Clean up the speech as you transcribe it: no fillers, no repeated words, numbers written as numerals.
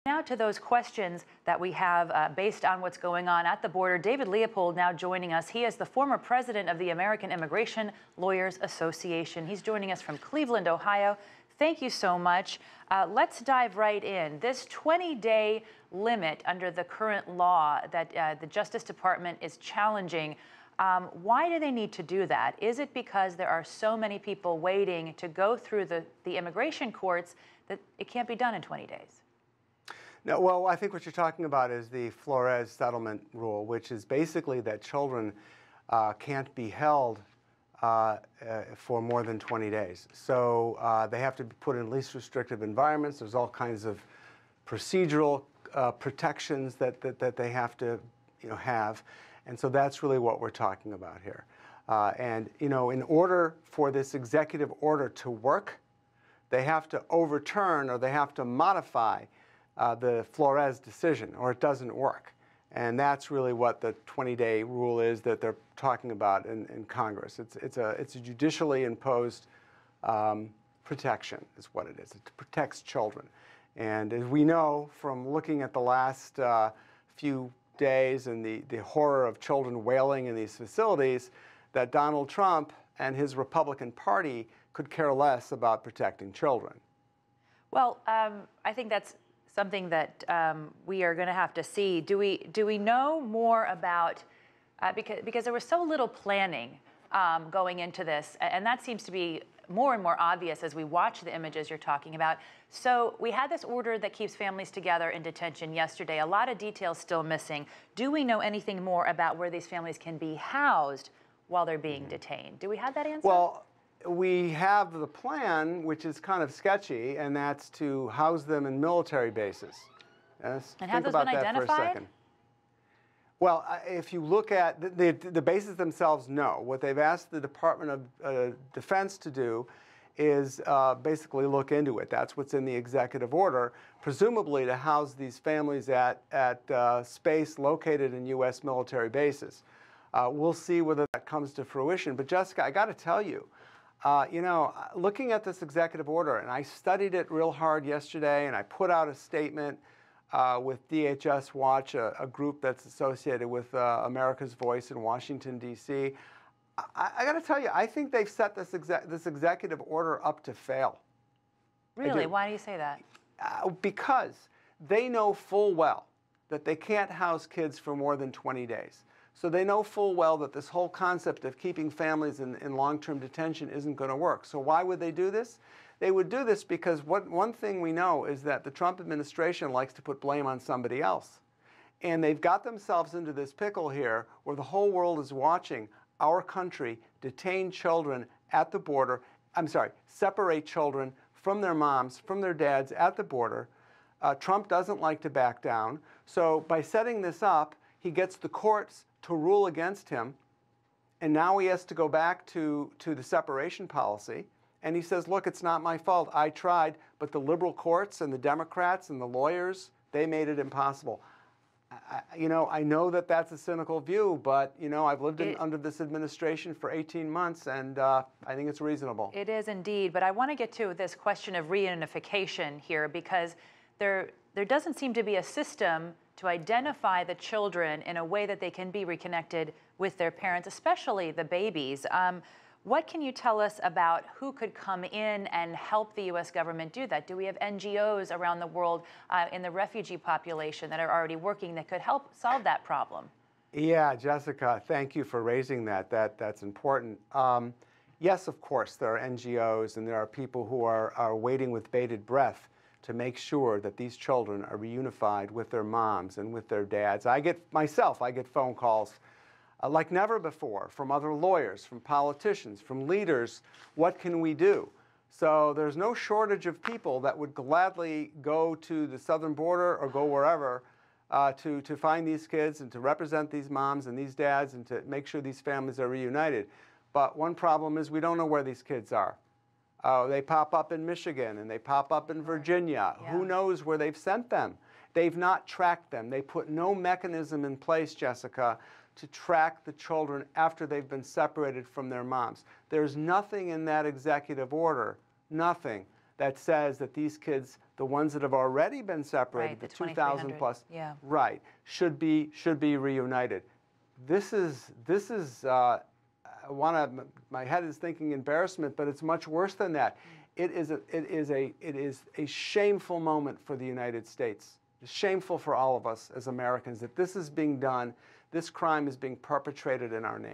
Now to those questions that we have based on what's going on at the border. David Leopold now joining us. He is the former president of the American Immigration Lawyers Association. He's joining us from Cleveland, Ohio. Thank you so much. Let's dive right in. This 20-day limit under the current law that the Justice Department is challenging, why do they need to do that? Is it because there are so many people waiting to go through the immigration courts that it can't be done in 20 days? No, well, I think what you're talking about is the Flores settlement rule, which is basically that children can't be held for more than 20 days. So they have to be put in least restrictive environments. There's all kinds of procedural protections that they have to have. And so that's really what we're talking about here. And in order for this executive order to work, they have to overturn or they have to modify the Flores decision, or it doesn't work. And that's really what the 20-day rule is that they're talking about in Congress. It's a judicially imposed protection is what it is. It protects children. And as we know from looking at the last few days and the horror of children wailing in these facilities, that Donald Trump and his Republican Party could care less about protecting children. Well, I think that's something that we are going to have to see. Do we know more about, because there was so little planning going into this, and that seems to be more and more obvious as we watch the images you're talking about. So we had this order that keeps families together in detention yesterday. A lot of details still missing. Do we know anything more about where these families can be housed while they're being detained? Do we have that answer? Well, we have the plan, which is kind of sketchy, and that's to house them in military bases. Yes? And have those been identified? For a second. Well, if you look at the bases themselves, no. What they've asked the Department of Defense to do is basically look into it. That's what's in the executive order, presumably to house these families at space located in U.S. military bases. We'll see whether that comes to fruition. But Jessica, I got to tell you, looking at this executive order, and I studied it real hard yesterday, and I put out a statement with DHS Watch, a group that's associated with America's Voice in Washington, D.C. I got to tell you, I think they've set this executive order up to fail. Really? Why do you say that? Because they know full well that they can't house kids for more than 20 days. So they know full well that this whole concept of keeping families in long-term detention isn't going to work. So why would they do this? They would do this because one thing we know is that the Trump administration likes to put blame on somebody else. And they've got themselves into this pickle here where the whole world is watching our country detain children at the border, separate children from their moms, from their dads at the border. Trump doesn't like to back down. So by setting this up, he gets the courts to rule against him, and now he has to go back to the separation policy, and he says, look, it's not my fault. I tried, but the liberal courts and the Democrats and the lawyers, they made it impossible. I know that that's a cynical view, but, I've lived under this administration for 18 months, and I think it's reasonable. It is indeed, but I want to get to this question of reunification here, because there doesn't seem to be a system to identify the children in a way that they can be reconnected with their parents, especially the babies. What can you tell us about who could come in and help the U.S. government do that? Do we have NGOs around the world in the refugee population that are already working that could help solve that problem? Yeah, Jessica, thank you for raising that. That's important. Yes, of course, there are NGOs and there are people who are waiting with bated breath to make sure that these children are reunified with their moms and with their dads. I get phone calls like never before from other lawyers, from politicians, from leaders. What can we do? So there's no shortage of people that would gladly go to the southern border or go wherever to find these kids and to represent these moms and these dads and to make sure these families are reunited. But one problem is we don't know where these kids are. They pop up in Michigan and they pop up in Virginia. Yeah. Who knows where they've sent them? They've not tracked them. They put no mechanism in place, Jessica, to track the children after they've been separated from their moms. There's nothing in that executive order, nothing, that says that these kids, the ones that have already been separated, Right, the the 2,000 plus, yeah. right, should be reunited. This is my head is thinking embarrassment, but it's much worse than that. It is a shameful moment for the United States. It's shameful for all of us as Americans that this is being done. This crime is being perpetrated in our name.